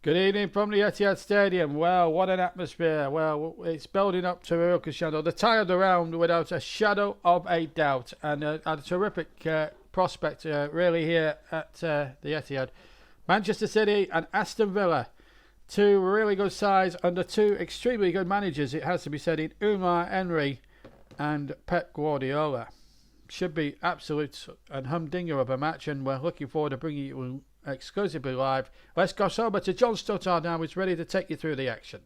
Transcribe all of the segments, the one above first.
Good evening from the Etihad Stadium. Well, what an atmosphere. Well, it's building up to a crescendo. The tie of the round without a shadow of a doubt. And a terrific prospect really here at the Etihad. Manchester City and Aston Villa. Two really good sides under two extremely good managers, it has to be said, in Unai Emery and Pep Guardiola. Should be absolute and humdinger of a match, and we're looking forward to bringing you exclusively live. Let's go over to John Stuttard now, who's ready to take you through the action.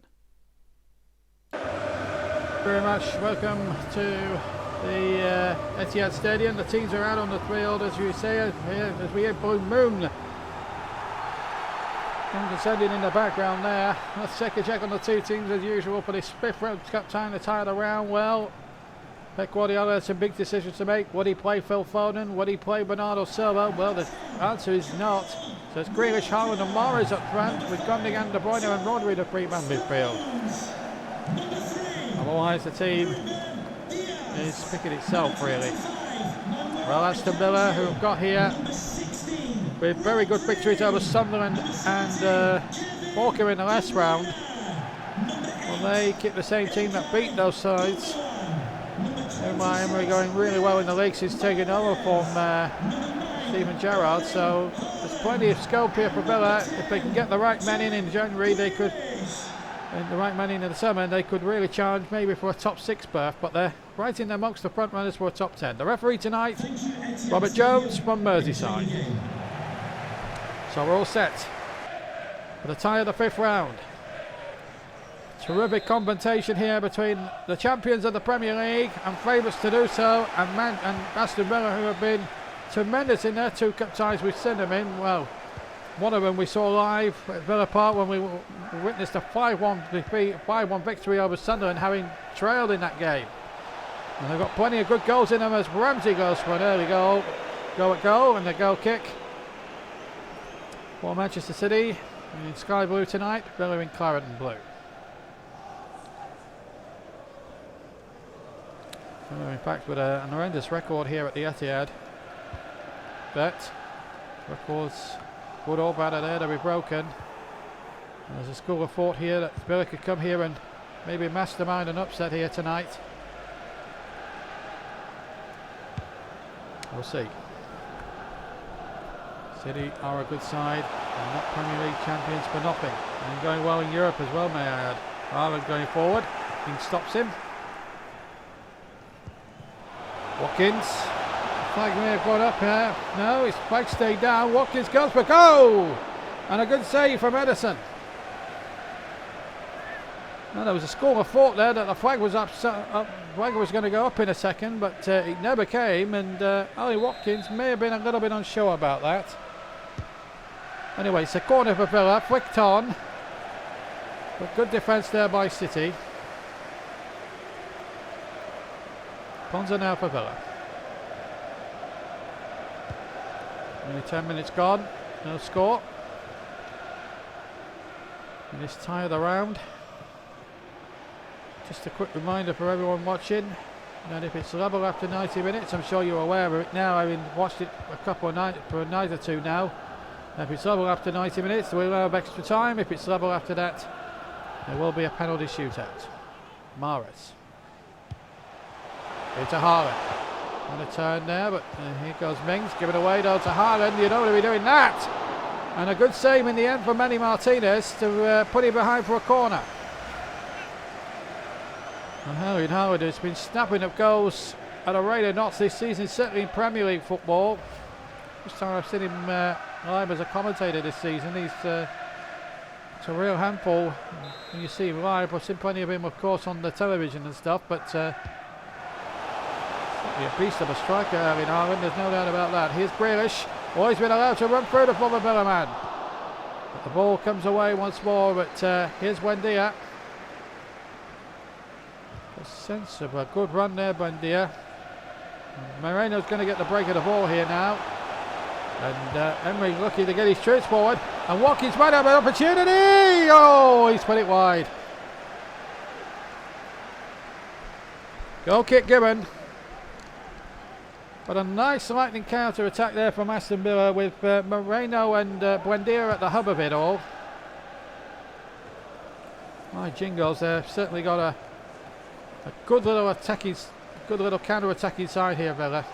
Very much welcome to the Etihad Stadium. The teams are out on the field, as you say, as we hear Blue Moon descending in the background there. Let's take a check on the two teams as usual for this fifth World Cup time to tie the round. Well, Pep Guardiola has some big decisions to make. Would he play Phil Foden? Would he play Bernardo Silva? Well, the answer is not. So it's Grealish, Haaland and Mahrez up front, with Gundogan, De Bruyne and Rodri the three-man midfield. Otherwise, the team is picking itself, really. Well, Aston Villa, who have got here with very good victories over Sunderland and Walker in the last round. Well, they keep the same team that beat those sides. Unai Emery going really well in the league since taking over from Steven Gerrard, so there's plenty of scope here for Villa. If they can get the right men in January, they could, and the right men in the summer, they could really challenge maybe for a top 6 berth, but they're right in amongst the front runners for a top 10. The referee tonight, Robert Jones from Merseyside. So we're all set for the tie of the fifth round. Terrific confrontation here between the champions of the Premier League and favourites to do so, and Aston Villa, who have been tremendous in their 2 cup ties. We've seen them in. Well, one of them we saw live at Villa Park when we witnessed a 5-1 defeat, 5-1 victory over Sunderland, having trailed in that game. And they've got plenty of good goals in them, as Ramsey goes for an early goal and the goal kick for Manchester City in sky blue tonight. Villa in claret and blue. In fact, with an horrendous record here at the Etihad, but records, good or bad, are there to be broken. And there's a school of thought here that Villa could come here and maybe mastermind an upset here tonight. We'll see. City are a good side, and not Premier League champions for nothing, and going well in Europe as well, may I add. Haaland going forward, King stops him. Watkins, the flag may have gone up here. No, his flag stayed down. Watkins goes for goal! And a good save from Edison. Well, there was a school of thought there that the flag was flag was going to go up in a second, but it never came, and Ollie Watkins may have been a little bit unsure about that. Anyway, it's a corner for Villa, flicked on. But good defence there by City. Ponza now for Villa. Only 10 minutes gone, no score. In this tie of the round. Just a quick reminder for everyone watching that if it's level after 90 minutes, I'm sure you're aware of it now, having watched it for a night or two now. If it's level after 90 minutes, we'll have extra time. If it's level after that, there will be a penalty shootout. Mahrez. Into Haaland. On a turn there, but here goes Mings, giving away though to Haaland. You don't want to be doing that. And a good save in the end from Manny Martinez to put him behind for a corner. And Haaland has been snapping up goals at a rate of knots this season, certainly in Premier League football. First time I've seen him live as a commentator this season. It's a real handful when you see him live. I've seen plenty of him, of course, on the television and stuff, but a beast of a striker, Erling Haaland, there's no doubt about that. Here's Grealish. Oh, he's been allowed to run through the former Villa man. But the ball comes away once more, but here's Buendia. A sense of a good run there, Buendia. Moreno's going to get the break of the ball here now. And Emery lucky to get his troops forward. And Watkins might have an opportunity. Oh, he's put it wide. Goal kick given. But a nice lightning counter attack there from Aston Villa with Moreno and Buendia at the hub of it all. My Jingles, they've certainly got a good little attacking, good little counter-attacking side here, Villa.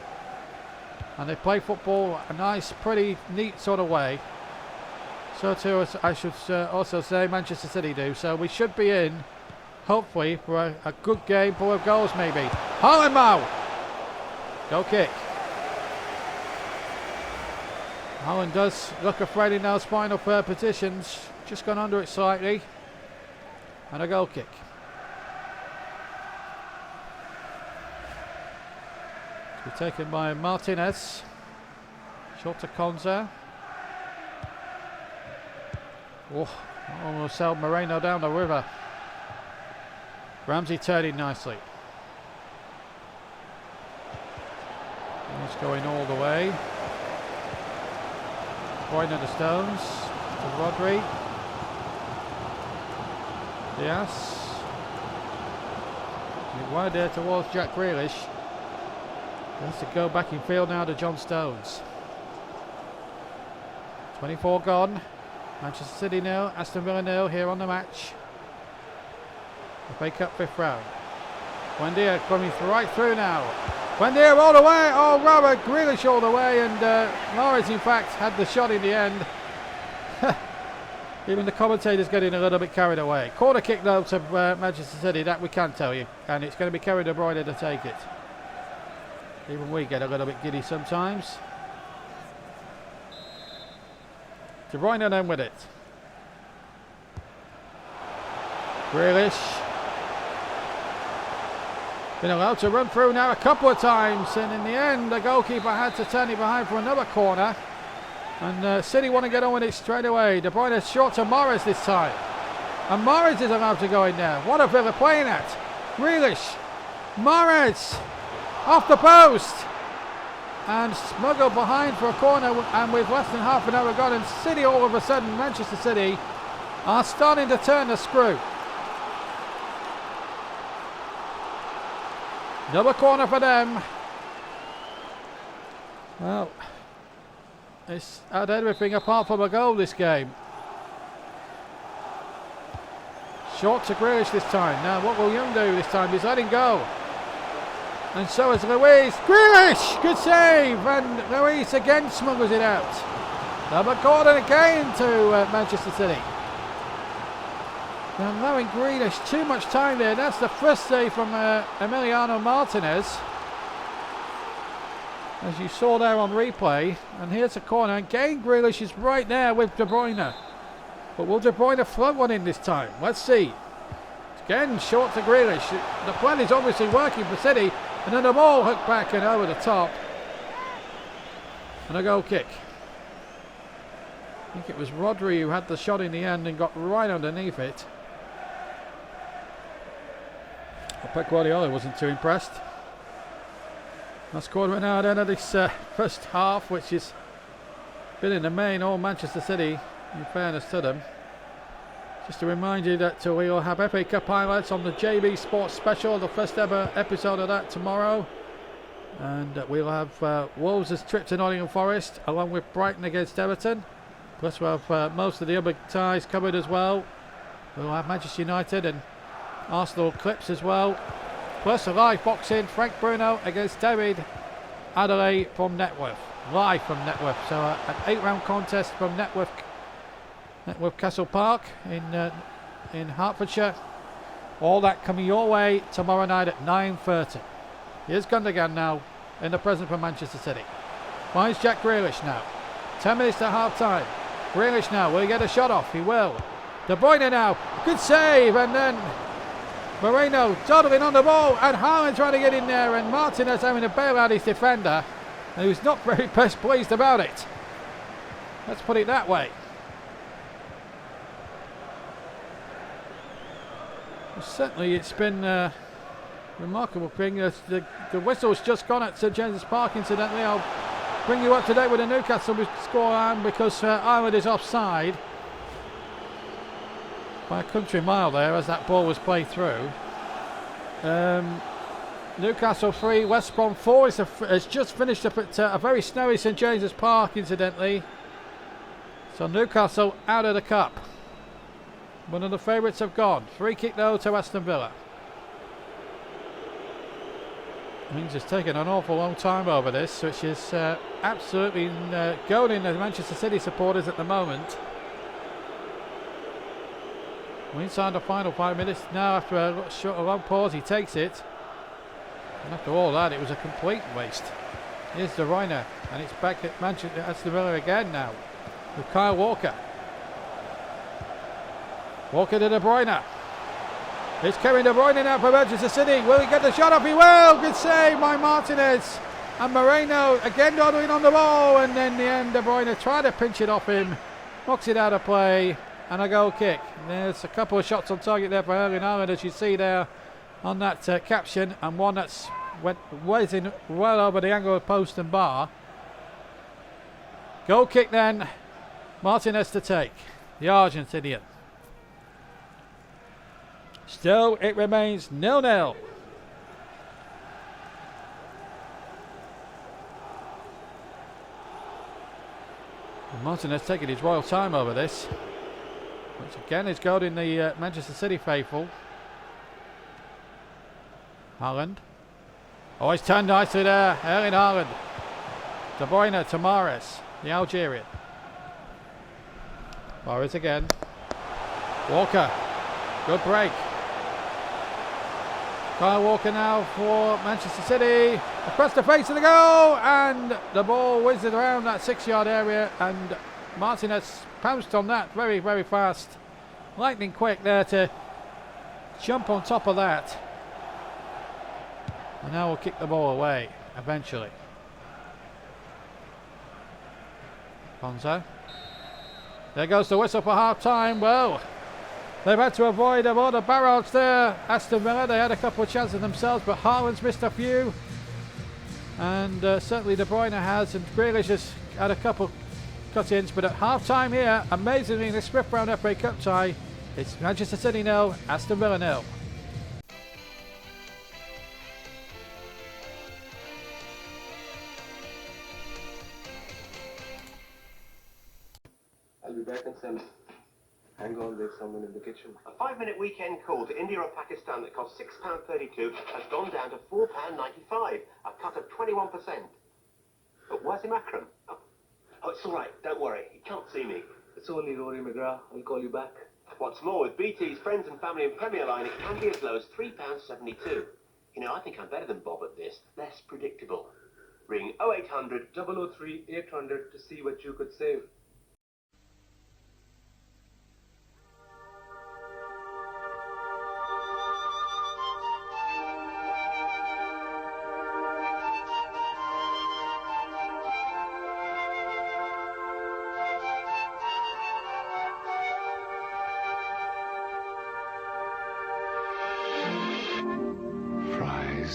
And they play football a nice, pretty neat sort of way. So too, as I should also say, Manchester City do. So we should be in, hopefully, for a good game full of goals maybe. Holland, goal kick. Holland does look afraid in those final third positions. Just gone under it slightly. And a goal kick. To be taken by Martinez. Short to Konza. Oh, almost held Moreno down the river. Ramsey turning nicely. He's going all the way. Point of the Stones to Rodri. Diaz. Wide there towards Jack Grealish. He has to go back in field now to John Stones. 24 gone. Manchester City 0, Aston Villa 0 here on the match. FA Cup 5th round. Buendia coming right through now. Buendia all the way. Oh, Robert Grealish all the way. And Morris, in fact, had the shot in the end. Even the commentators getting a little bit carried away. Corner kick though to Manchester City, that we can tell you. And it's going to be Kevin De Bruyne to take it. Even we get a little bit giddy sometimes. De Bruyne then with it. Grealish. Been allowed to run through now a couple of times, and in the end the goalkeeper had to turn it behind for another corner. And City want to get on with it straight away. De Bruyne short to Morris this time. And Morris is allowed to go in there. What a Villa playing at. Grealish. Morris. Off the post. And smuggled behind for a corner, and with less than half an hour gone, and City all of a sudden, Manchester City are starting to turn the screw. Another corner for them. Well, it's had everything apart from a goal this game. Short to Grealish this time. Now what will Young do this time? He's letting go. And so is Luiz. Grealish! Good save! And Luiz again smuggles it out. Double corner again to Manchester City. Now allowing Grealish too much time there. That's the first save from Emiliano Martinez. As you saw there on replay. And here's a corner. Again Grealish is right there with De Bruyne. But will De Bruyne float one in this time? Let's see. Again short to Grealish. The plan is obviously working for City. And then the ball hooked back and over the top. And a goal kick. I think it was Rodri who had the shot in the end and got right underneath it. Pep Guardiola wasn't too impressed. That's scored right now at the end of this first half, which has been in the main all Manchester City, in fairness to them. Just to remind you that we'll have FA Cup highlights on the JB Sports Special, the first ever episode of that tomorrow. And we'll have Wolves' trip to Nottingham Forest, along with Brighton against Everton. Plus we'll have most of the other ties covered as well. We'll have Manchester United and Arsenal clips as well. Plus a live boxing, Frank Bruno against David Adelaide from Networth. Live from Networth. So an 8-round contest from Networth Castle Park in Hertfordshire. All that coming your way tomorrow night at 9:30. Here's Gundogan now in the present for Manchester City. Finds Jack Grealish now. 10 minutes to half time. Grealish now, will he get a shot off? He will. De Bruyne now, good save, and then Moreno dawdling on the ball, and Haaland trying to get in there, and Martinez having to bail out his defender, and he was not very best pleased about it. Let's put it that way. Certainly it's been a remarkable thing. The whistle's just gone at St James's Park, incidentally. I'll bring you up to date with the Newcastle scoreline because Ireland is offside by a country mile there as that ball was played through. Newcastle 3, West Brom 4 has just finished up at a very snowy St James's Park, incidentally. So Newcastle out of the cup. One of the favourites have gone. Free kick though to Aston Villa. Means it's taken an awful long time over this, which is absolutely goading the Manchester City supporters at the moment. We're inside the final 5 minutes now. After a long pause, he takes it. And after all that, it was a complete waste. Here's De Bruyne, and it's back at Manchester Aston Villa again now with Kyle Walker. Walker to De Bruyne. It's Kevin De Bruyne now for Manchester City. Will he get the shot off? He will. Good save by Martinez. And Moreno again dawdling on the ball. And then in the end, De Bruyne tried to pinch it off him. Knocks it out of play. And a goal kick. There's a couple of shots on target there for Erling Haaland, as you see there on that caption. And one that's whizzing well over the angle of post and bar. Goal kick then. Martinez to take. The Argentinian. Still, it remains 0-0. Martinez taking his royal time over this, which again is goading the Manchester City faithful. Haaland. Oh, he's turned nicely there. Erling Haaland. De Bruyne to Mahrez, the Algerian. Mahrez again. Walker. Good break. Kyle Walker now for Manchester City. Across the face of the goal, and the ball whizzes around that 6-yard area, and Martinez pounced on that very, very fast. Lightning quick there to jump on top of that. And now we'll kick the ball away eventually. Ponzo. There goes the whistle for half time. Well, they've had to avoid a lot of barrage there. Aston Villa, they had a couple of chances themselves, but Haaland's missed a few. And certainly De Bruyne has, and Grealish has had a couple cut-ins. But at half-time here, amazingly, in this fifth round FA Cup tie, it's Manchester City 0, Aston Villa 0. I'll be back in some. Hang on, there's someone in the kitchen. A 5-minute weekend call to India or Pakistan that cost £6.32 has gone down to £4.95, a cut of 21%. But Wasim Akram? Oh, it's all right, don't worry, he can't see me. It's only Rory McGrath. I'll call you back. What's more, with BT's Friends and Family and Premier Line, it can be as low as £3.72. You know, I think I'm better than Bob at this, less predictable. Ring 0800 003 800 to see what you could save.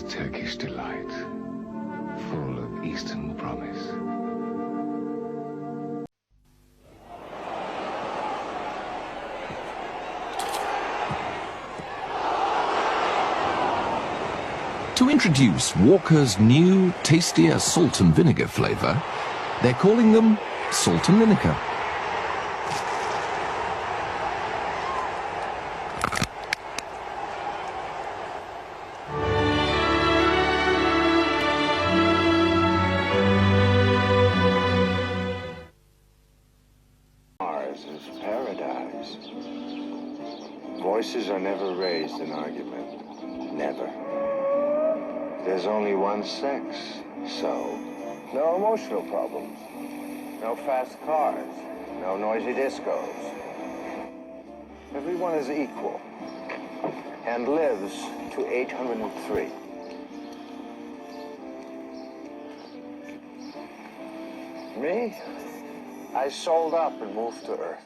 Turkish delight, full of Eastern promise. To introduce Walker's new, tastier salt and vinegar flavour, they're calling them Salt and Vinegar. Paradise. Voices are never raised in argument. Never. There's only one sex, so no emotional problems. No fast cars. No noisy discos. Everyone is equal and lives to 803. Me? I sold up and moved to Earth.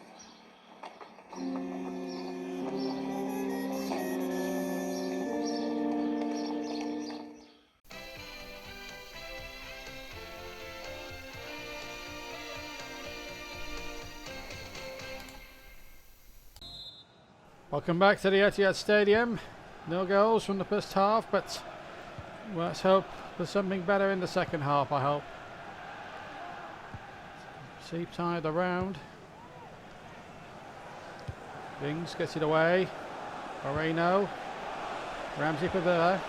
Welcome back to the Etihad Stadium. No goals from the first half, but let's hope for something better in the second half, I hope. Seep tied around. Ings gets it away. Moreno. Ramsey for Villa.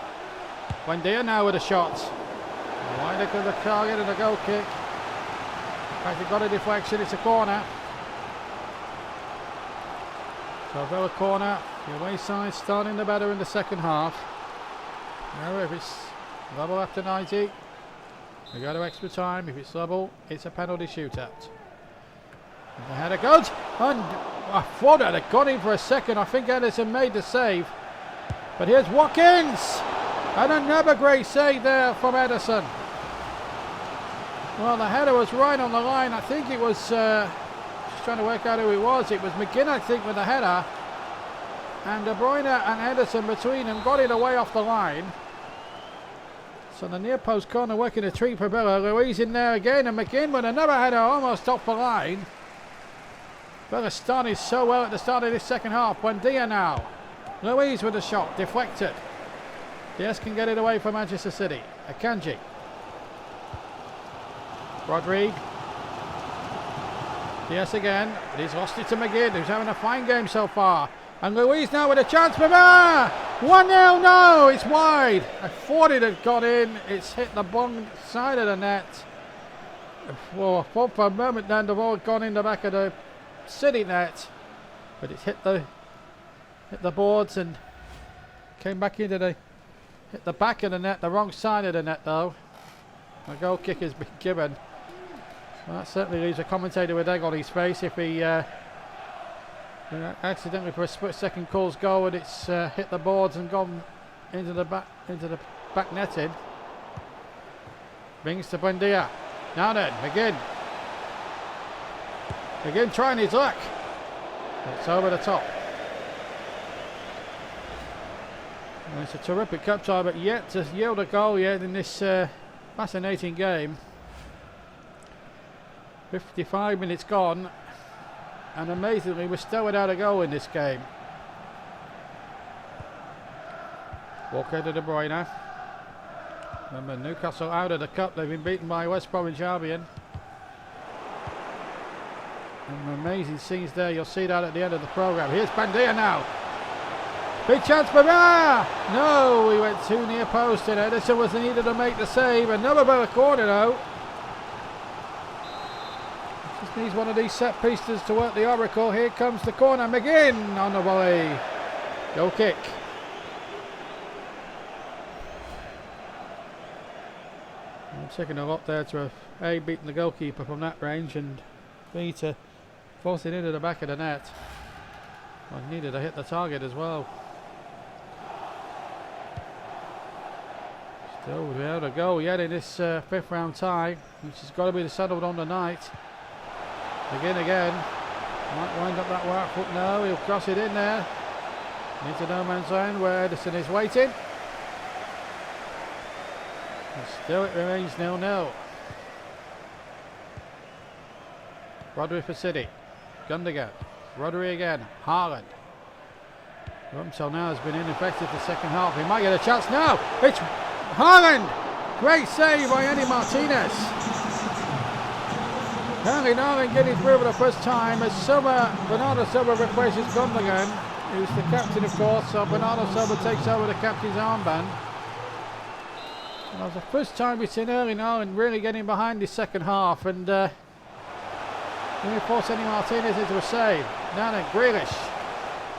Buendia now with a shot. Wide of the target and a goal kick. In fact, he got a deflection. It's a corner. So Villa corner. The away side starting the better in the second half. Now if it's level after 90, we go to extra time. If it's level, it's a penalty shootout. And the header goes, and I thought I'd have got him for a second. I think Edison made the save. But here's Watkins, and another great save there from Edison. Well, the header was right on the line. I think it was, just trying to work out who it was. It was McGinn, I think, with the header. And De Bruyne and Edison between them got it away off the line. So the near post corner working a treat for Villa. Luiz in there again, and McGinn with another header almost off the line. Villa started so well at the start of this second half. Buendia now. Luiz with a shot, deflected. Diaz can get it away from Manchester City. Akanji. Rodrigue. Diaz again, but he's lost it to McGinn, who's having a fine game so far. And Luiz now with a chance for 1-0, no, it's wide. I thought it had got in. It's hit the bottom side of the net. Well, I thought for a moment then the ball had gone in the back of the City net. But it's hit the boards and came back into hit the back of the net, the wrong side of the net though. A goal kick has been given. So that certainly leaves a commentator with egg on his face if he accidentally for a split second calls goal and it's hit the boards and gone into the back netting. Brings to Buendia. Now then, McGinn trying his luck. It's over the top. And it's a terrific cup tie, but yet to yield a goal yet in this fascinating game. 55 minutes gone, and amazingly we're still without a goal in this game. Walker to De Bruyne. Remember, Newcastle out of the cup. They've been beaten by West Bromwich Albion. And amazing scenes there. You'll see that at the end of the programme. Here's Buendia now. Big chance for Villa. No, we went too near post and Edison was needed to make the save. Another Villa corner though. Just needs one of these set pieces to work the oracle. Here comes the corner. McGinn on the volley. Goal kick. I'm taking a lot there to have A, beaten the goalkeeper from that range, and B, to force it into the back of the net. I needed to hit the target as well. Still without a goal yet in this fifth round tie, which has got to be settled on the night. Again. Might wind up that right foot now. He'll cross it in there. Into no man's land where Edison is waiting. And still it remains 0-0. Rodri for City. Gundogan. Rodri again. Haaland. Until now has been ineffective the second half. He might get a chance now. It's Haaland. Great save by Andy Martinez. Haaland getting through for the first time as Bernardo Silva replaces Gundogan, who's the captain of course, so Bernardo Silva takes over the captain's armband. And that was the first time we've seen Haaland really getting behind this second half and really force Andy Martinez into a save. Now then, Grealish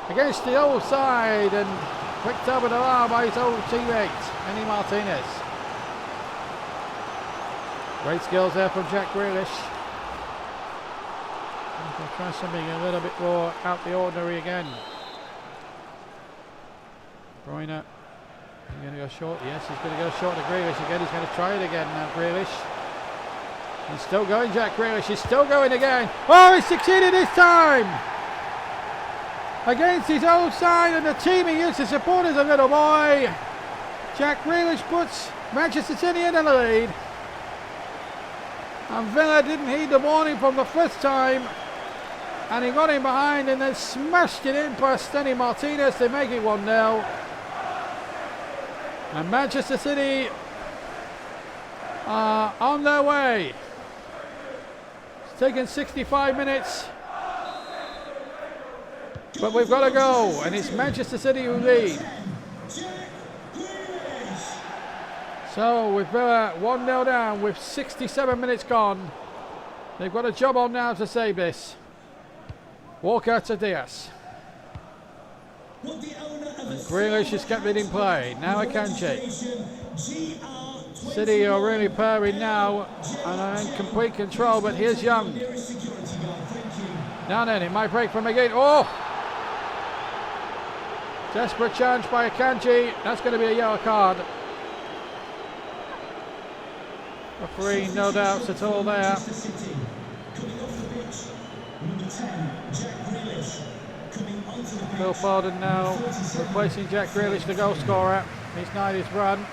against the old side and picked over the bar by his old teammate, Andy Martinez. Great skills there from Jack Grealish. We'll try something a little bit more out the ordinary again. Bruyne, he's going to go short. Yes, he's going to go short to Grealish again. He's going to try it again now, Grealish. He's still going, Jack Grealish. He's still going again. Oh, he succeeded this time! Against his old side and the team he used to support as a little boy. Jack Grealish puts Manchester City in the lead. And Villa didn't heed the warning from the first time. And he got in behind and then smashed it in past Andy Martinez to make it 1-0. And Manchester City are on their way. It's taken 65 minutes But we've got to go, and it's Manchester City who lead. So with Villa 1-0 down with 67 minutes gone, they've got a job on now to save this. Walker to Diaz. And Grealish is kept it in play. Now Akanji. City are really purring now and are in complete control, but here's Young. Now then, it might break from again. Oh! Desperate challenge by Akanji. That's going to be a yellow card. Referee, no doubts at all there. Phil Foden now replacing Jack Grealish, the goal scorer. He's night his run.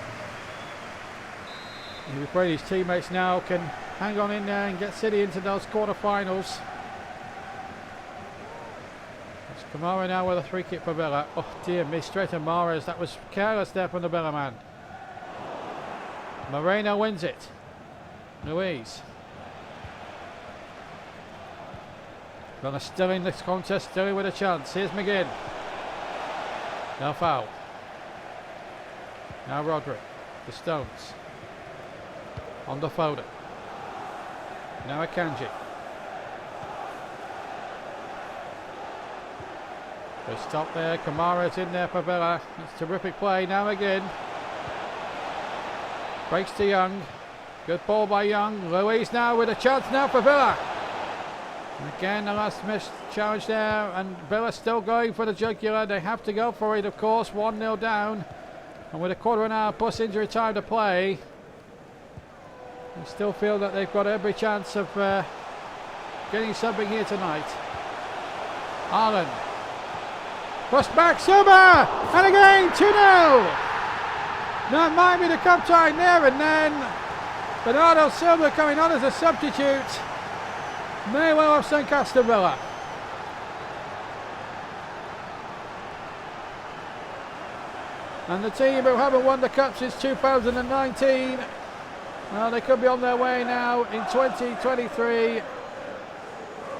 He's praying his teammates now can hang on in there and get City into those quarter-finals. It's Kamara now with a free kick for Villa. Oh dear, missed straight to Mahrez. That was careless there from the Villa man. Moreno wins it. Luiz. Villa still in this contest, still with a chance. Here's McGinn. No foul. Now Rodri. The Stones. On the Foden. Now Akanji. They stop there. Kamara's in there for Villa. It's terrific play. Now again. Breaks to Young. Good ball by Young. Luiz now with a chance now for Villa. Again, the last missed challenge there, and Villa still going for the jugular. They have to go for it, of course. 1-0 down, and with a quarter of an hour plus injury time to play, I still feel that they've got every chance of getting something here tonight. Haaland. Cross back, Silva! And again, 2-0! That might be the cup tie there and then. Bernardo Silva coming on as a substitute. May well have sent Aston Villa. And the team who haven't won the cup since 2019, well, they could be on their way now in 2023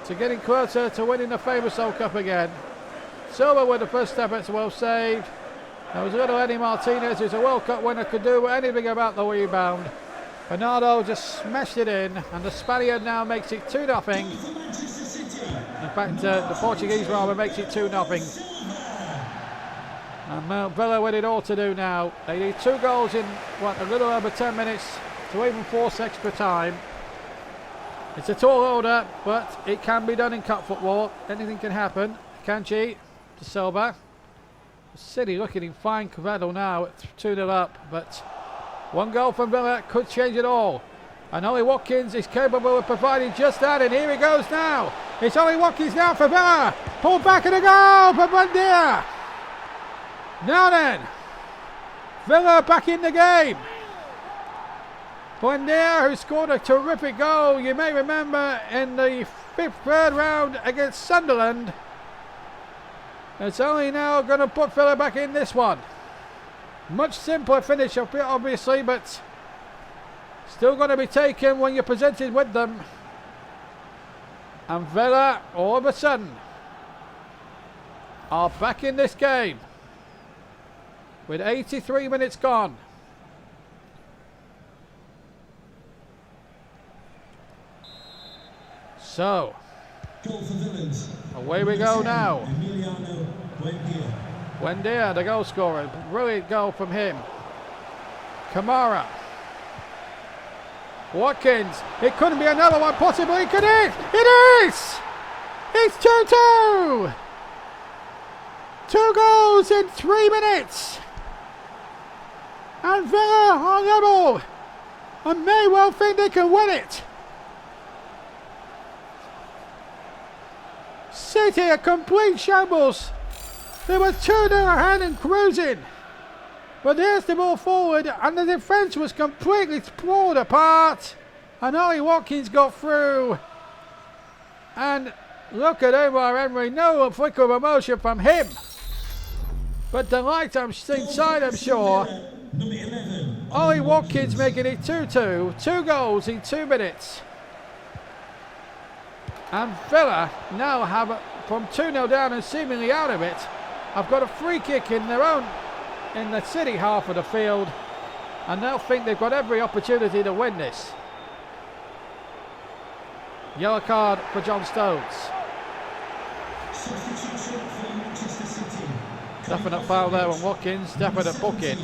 to getting closer to winning the famous World Cup again. Silva with the first step, it's well saved. There was little Eddie Martinez, who's a World Cup winner, could do anything about the rebound. Bernardo just smashed it in, and the Spaniard now makes it 2-0. In fact, the Portuguese rather makes it 2-0. And Villa with it all to do now. They need 2 goals in, a little over 10 minutes to even force extra time. It's a tall order, but it can be done in cup football. Anything can happen. Kanji to Silva. City looking in fine mettle now at 2-0 up, but 1 goal from Villa could change it all. And Ollie Watkins is capable of providing just that, and here he goes now. It's Ollie Watkins now for Villa. Pulled back at a goal for Buendia. Now then, Villa back in the game. Buendia, who scored a terrific goal, you may remember, in the 3rd round against Sunderland. It's only now going to put Villa back in this one. Much simpler finish, obviously, but still going to be taken when you're presented with them. And Villa, all of a sudden, are back in this game with 83 minutes gone. So, away we go now. Buendia, the goal scorer. Brilliant goal from him. Kamara. Watkins. It couldn't be another one, possibly. Could it? It is! It's 2-2! 2 goals in 3 minutes. And Villa are level. And may well think they can win it. City a complete shambles. They were 2-0 ahead and cruising. But there's the ball forward, and the defence was completely pulled apart. And Ollie Watkins got through. And look at Omar Emery, no flicker of emotion from him. But delight inside, I'm sure. Ollie Watkins making it 2-2. 2 goals in 2 minutes. And Villa now have from 2-0 down and seemingly out of it, have got a free kick in the City half of the field, and they'll think they've got every opportunity to win this. Yellow card for John Stones. Definite foul there on Watkins, definite booking.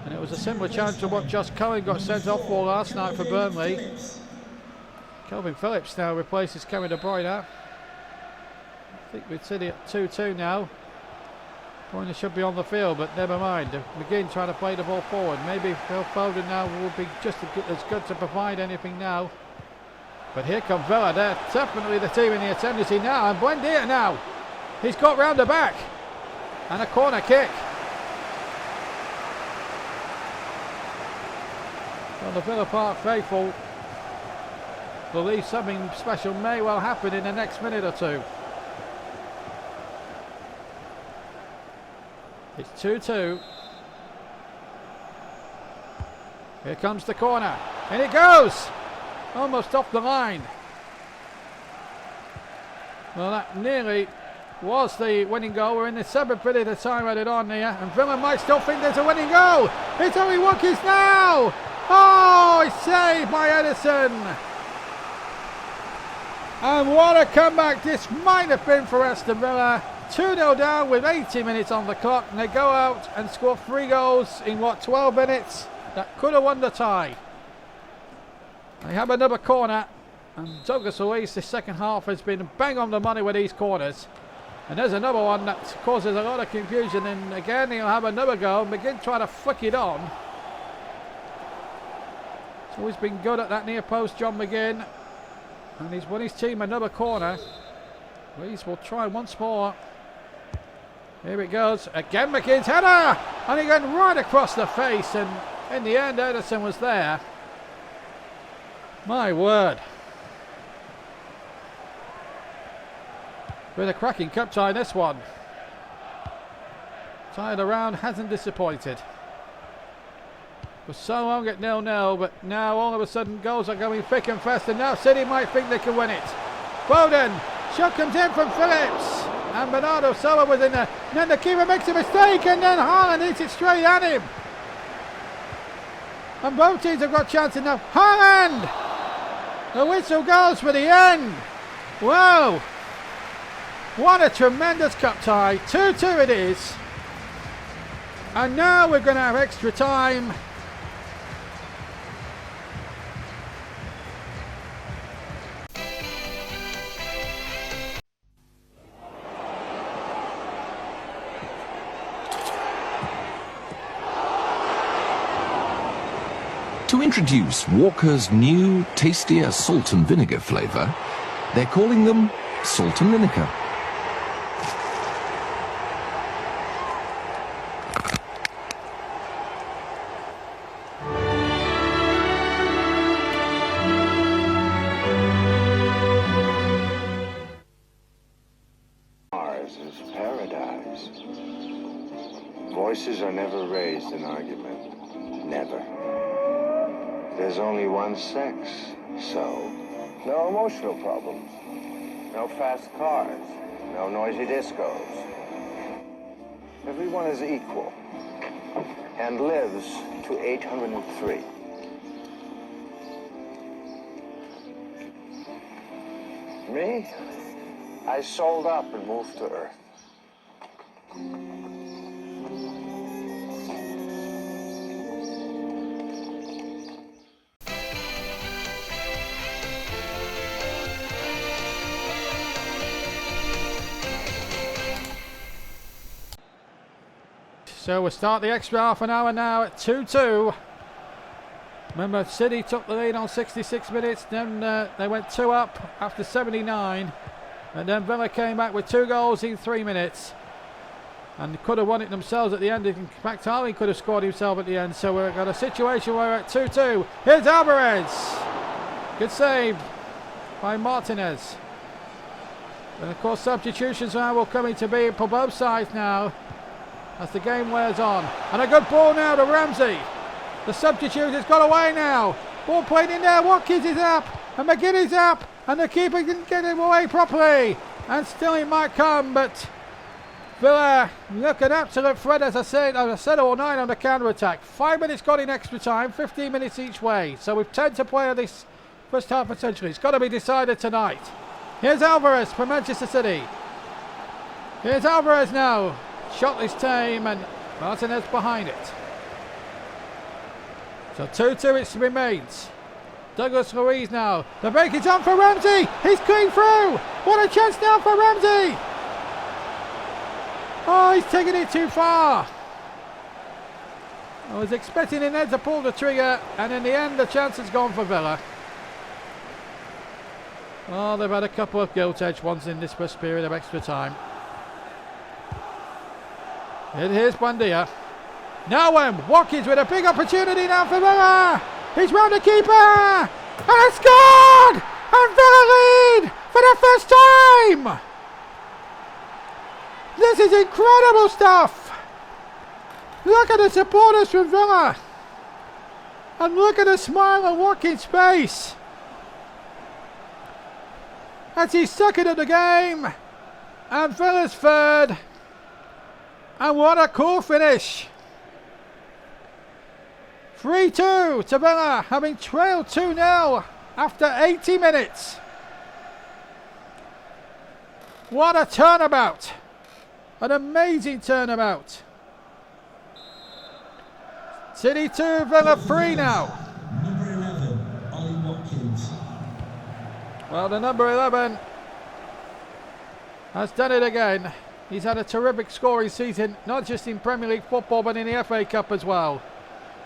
And it was a similar chance to what Josh Cohen got sent off for last night for Burnley. Kelvin Phillips now replaces Kevin De Bruyne. I think we'd City at 2-2 now. Bruyne should be on the field, but never mind. McGinn trying to play the ball forward. Maybe Phil Foden now will be just as good to provide anything now. But here come Villa. They're definitely the team in the ascendancy now. And Buendia now. He's got round the back. And a corner kick. Well, the Villa Park faithful believe something special may well happen in the next minute or two. It's 2-2. Here comes the corner. And it goes! Almost off the line. Well, that nearly was the winning goal. We're in the 7th minute of time added on here, and Villa might still think there's a winning goal. It's only Watkins now. Oh, it's saved by Edison. And what a comeback this might have been for Aston Villa. 2-0 down with 80 minutes on the clock, and they go out and score 3 goals in 12 minutes? That could have won the tie. They have another corner, and Douglas Luiz this second half has been bang on the money with these corners. And there's another one that causes a lot of confusion, and again he'll have another go. McGinn trying to flick it on. He's always been good at that near post, John McGinn, and he's won his team another corner. Luiz will try once more. Here it goes, again McGinn's header, and he went right across the face, and in the end Edison was there. My word. With a cracking cup tie, this one. Tied around, hasn't disappointed. For so long at 0-0, but now all of a sudden goals are going thick and fast, and now City might think they can win it. Foden, shot comes in from Phillips, and Bernardo Silva was in there. And then the keeper makes a mistake, and then Haaland hits it straight at him. And both teams have got chances now. Haaland! The whistle goes for the end. Wow! What a tremendous cup tie. 2-2 it is. And now we're going to have extra time. To introduce Walker's new, tastier salt and vinegar flavour, they're calling them Salt and Vinegar. Ours is paradise. Voices are never raised in argument. Never. There's only one sex, so no emotional problems, no fast cars, no noisy discos. Everyone is equal and lives to 803. Me? I sold up and moved to Earth. So we'll start the extra half an hour now at 2-2. Remember, City took the lead on 66 minutes, then they went 2 up after 79. And then Villa came back with 2 goals in 3 minutes. And could have won it themselves at the end. In fact, Harley could have scored himself at the end. So we've got a situation where we're at 2-2. Here's Alvarez. Good save by Martinez. And of course, substitutions now will come into being for both sides now, as the game wears on. And a good ball now to Ramsey. The substitute has got away now. Ball played in there. Watkins is up. And McGinn is up. And the keeper didn't get him away properly. And still it might come, but Villa look an absolute threat, as I said all night on the counter-attack. 5 minutes gone in extra time, 15 minutes each way. So we've 10 to play on this first half potentially. It's got to be decided tonight. Here's Alvarez from Manchester City. Here's Alvarez now. Shot this time and Martinez behind it. So 2-2 it remains. Douglas Luiz now. The break is on for Ramsey. He's clean through. What a chance now for Ramsey. Oh, he's taking it too far. I was expecting Ned to pull the trigger, and in the end the chance has gone for Villa. Oh, they've had a couple of gilt-edged ones in this first period of extra time. And here's Buendia. Now Watkins with a big opportunity now for Villa. He's round the keeper. And it's scored! And Villa lead for the first time! This is incredible stuff! Look at the supporters from Villa. And look at the smile on Watkins' face. As he's second of the game. And Villa's third. And what a cool finish. 3-2 to Villa, having trailed 2-0 after 80 minutes. What a turnabout. An amazing turnabout. City 2, Villa 3 now. Number 11, Ollie Watkins. Well, the number 11 has done it again. He's had a terrific scoring season, not just in Premier League football, but in the FA Cup as well.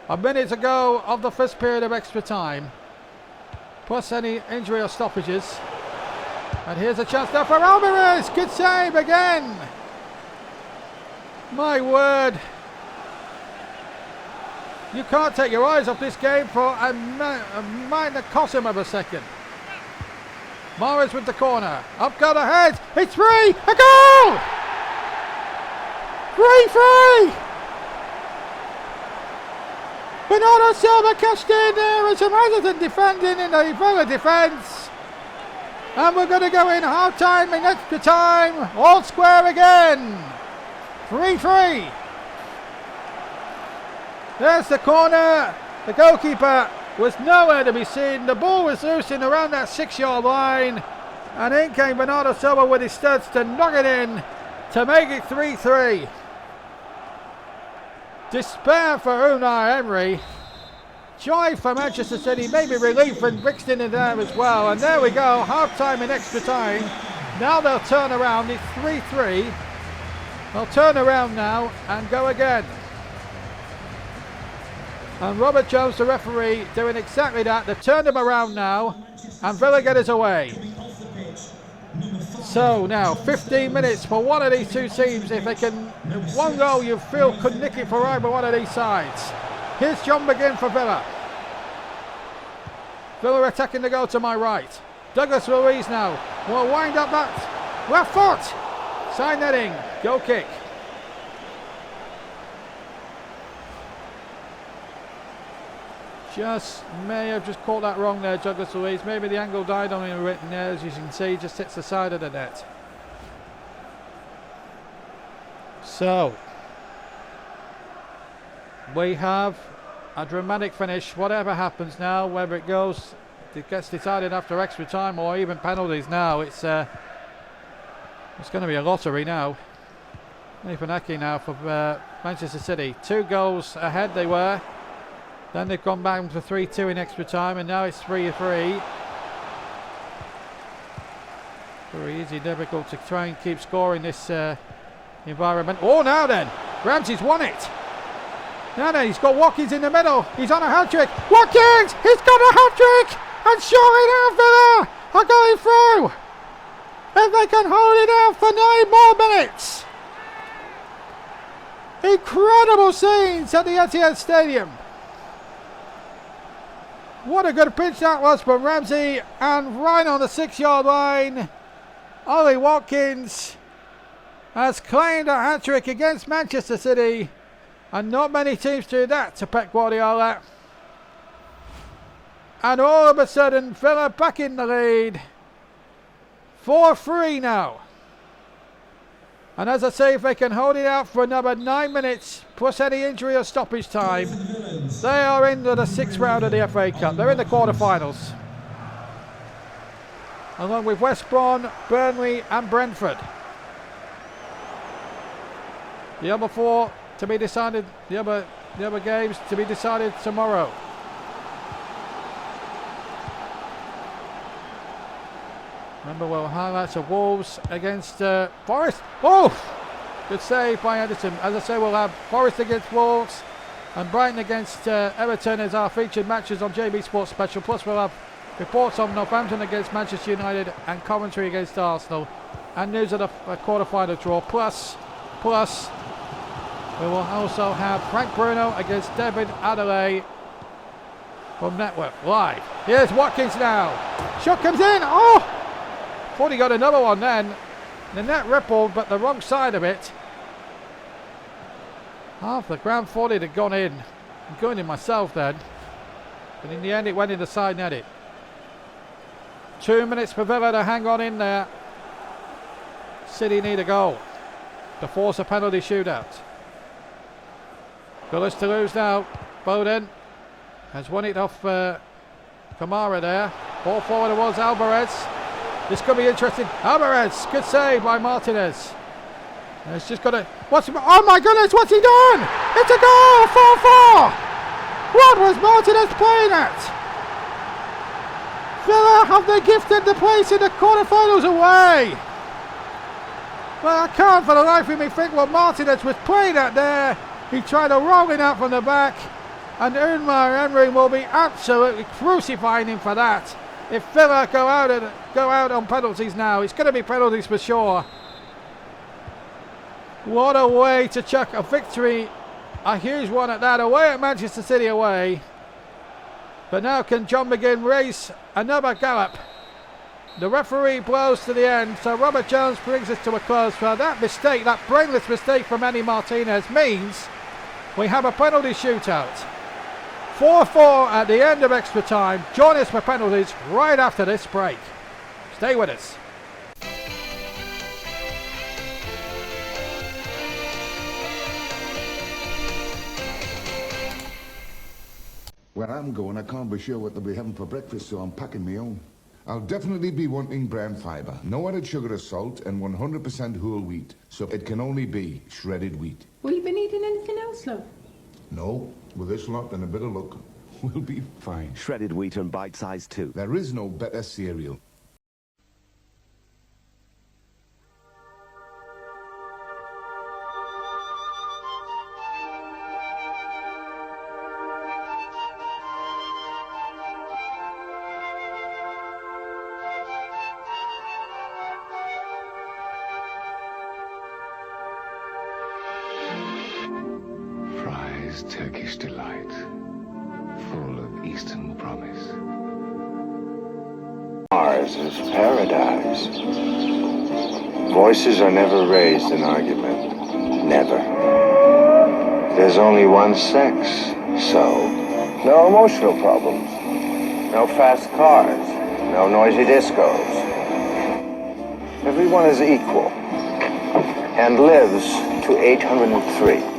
A minute to go of the first period of extra time, plus any injury or stoppages. And here's a chance now for Alvarez. Good save again. My word. You can't take your eyes off this game for a minor cosm of a second. Morris with the corner. Up go the head. It's free. A goal! 3-3. Bernardo Silva cashed in there with some hesitant defending in the Villa defence. And we're going to go in half time in extra time. All square again. 3-3. There's the corner. The goalkeeper was nowhere to be seen. The ball was loose in around that 6-yard line. And in came Bernardo Silva with his studs to knock it in to make it 3-3. Despair for Unai Emery. Joy for Manchester City. Maybe relief and Brixton in there as well. And there we go. Half time in extra time. Now they'll turn around. It's 3-3. They'll turn around now and go again. And Robert Jones, the referee, doing exactly that. They've turned them around now. And Villa get us away. So now 15 minutes for one of these two teams. If they can, one goal you feel could nick it for either one of these sides. Here's John McGinn for Villa. Villa attacking the goal to my right. Douglas Luiz now will wind up that left foot. Side netting, goal kick. May have just caught that wrong there, Douglas Luiz. Maybe the angle died on him written there, as you can see, just hits the side of the net. So we have a dramatic finish. Whatever happens now, whether it goes, it gets decided after extra time or even penalties now, it's going to be a lottery now. Nathan now for Manchester City. 2 goals ahead they were. Then they've gone back to 3-2 in extra time, and now it's 3-3. Very easy, difficult to try and keep scoring this environment. Oh, now then, Ramsey's won it. Now then, he's got Watkins in the middle. He's on a hat-trick. Watkins, he's got a hat-trick, and surely now Villa are going through. If they can hold it out for 9 more minutes. Incredible scenes at the Etihad Stadium. What a good pitch that was from Ramsey, and right on the 6-yard line, Ollie Watkins has claimed a hat-trick against Manchester City, and not many teams do that to Pep Guardiola. And all of a sudden, Villa back in the lead. 4-3 now. And as I say, if they can hold it out for another 9 minutes, plus any injury or stoppage time, they are into the 6th round of the FA Cup. They're in the quarterfinals, along with West Brom, Burnley and Brentford. The other 4 to be decided, the other games to be decided tomorrow. Remember, well, highlights of Wolves against Forest. Oh! Good save by Anderson. As I say, we'll have Forest against Wolves and Brighton against Everton as our featured matches on JB Sports Special. Plus, we'll have reports on Northampton against Manchester United and Coventry against Arsenal. And news of the quarter-final draw. Plus, we will also have Frank Bruno against David Adelaide from Network Live. Here's Watkins now. Shot comes in. Oh! Thought he got another one then. The net rippled, but the wrong side of it. Half the ground thought it had gone in. I'm going in myself then. But in the end, it went in the side netted. 2 minutes for Villa to hang on in there. City need a goal to force a penalty shootout. Villas to lose now. Bowden has won it off Kamara there. Ball forward it was Alvarez. This could be interesting. Alvarez, good save by Martinez. And it's just got to. Oh my goodness, what's he done? It's a goal! 4-4! What was Martinez playing at? Villa, have they gifted the place in the quarterfinals away? Well, I can't for the life of me think what Martinez was playing at there. He tried to roll it out from the back, and Unai Emery will be absolutely crucifying him for that. If Villa go out on penalties now, it's going to be penalties for sure. What a way to chuck a victory, a huge one at that, away at Manchester City away. But now can John McGinn race another gallop? The referee blows to the end, so Robert Jones brings us to a close. For that mistake, that brainless mistake from Manny Martinez, means we have a penalty shootout. 4-4 at the end of extra time. Join us for penalties right after this break. Stay with us. Where I'm going, I can't be sure what they'll be having for breakfast, so I'm packing my own. I'll definitely be wanting brown fibre, no added sugar or salt, and 100% whole wheat, so it can only be shredded wheat. Will you been eating anything else, love? No, with this lot and a bit of luck, we'll be fine. Shredded wheat and bite-sized too. There is no better cereal. Turkish delight, full of Eastern promise. Ours is paradise. Voices are never raised in argument. Never. There's only one sex, so no emotional problems. No fast cars. No noisy discos. Everyone is equal and lives to 803.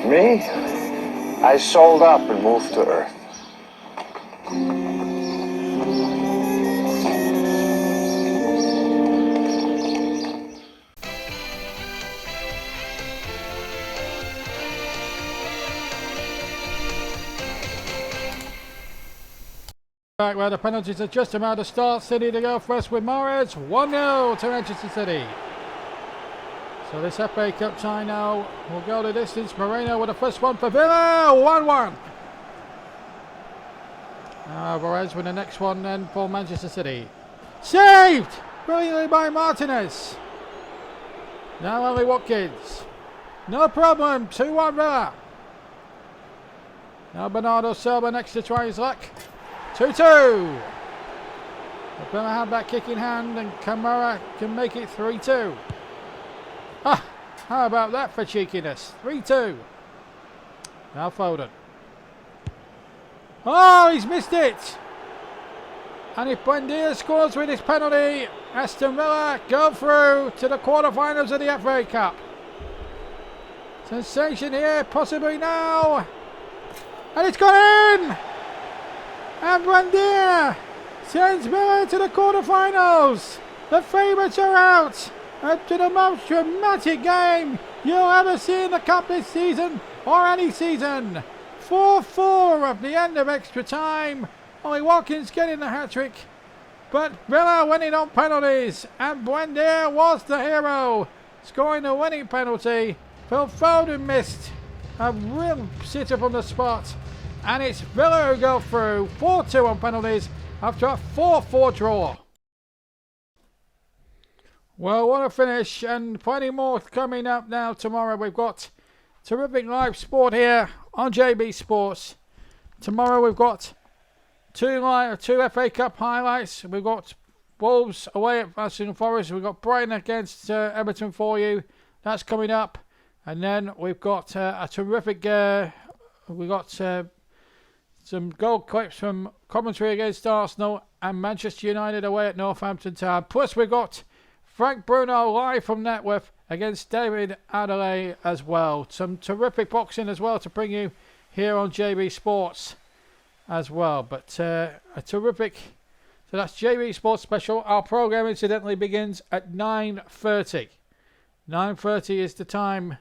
Me? I sold up and moved to Earth. Back where the penalties are just about to start. City to go first with Mahrez. 1-0 to Manchester City. So this FA Cup tie now will go the distance. Moreno with the first one for Villa. 1-1. Alvarez with the next one then for Manchester City. Saved brilliantly by Martinez. Now only Watkins. No problem. 2-1 Villa. Now Bernardo Silva next to try his luck. 2-2. Villa have that kick in hand and Kamara can make it 3-2. Ah, how about that for cheekiness? 3-2. Now Foden. Oh, he's missed it. And if Buendia scores with his penalty, Aston Villa go through to the quarter-finals of the FA Cup. Sensation here, possibly now. And it's gone in! And Buendia sends Villa to the quarter-finals. The favourites are out. Up to the most dramatic game you'll ever see in the Cup this season or any season. 4-4 at the end of extra time. Ollie Watkins getting the hat-trick. But Villa winning on penalties. And Buendia was the hero, scoring the winning penalty. Phil Foden missed a real sit-up on the spot. And it's Villa who go through 4-2 on penalties after a 4-4 draw. Well, what a finish, and plenty more coming up now tomorrow. We've got terrific live sport here on JB Sports. Tomorrow we've got two FA Cup highlights. We've got Wolves away at Aston Forest. We've got Brighton against Everton for you. That's coming up. And then we've got a terrific... we've got some goal clips from commentary against Arsenal and Manchester United away at Northampton Town. Plus we've got Frank Bruno live from Networth against David Adelaide as well. Some terrific boxing as well to bring you here on JB Sports as well. But a terrific... So that's JB Sports Special. Our programme incidentally begins at 9:30. 9:30 is the time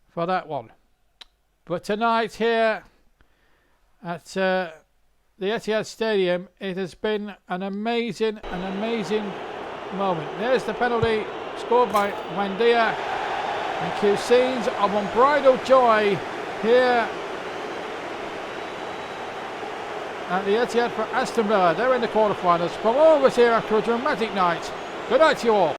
for that one. But tonight here at the Etihad Stadium, it has been an amazing moment. There's the penalty scored by Buendia, and cue scenes of unbridled joy here at the Etihad for Aston Villa. They're in the quarterfinals. From all of us here after a dramatic night. Good night to you all.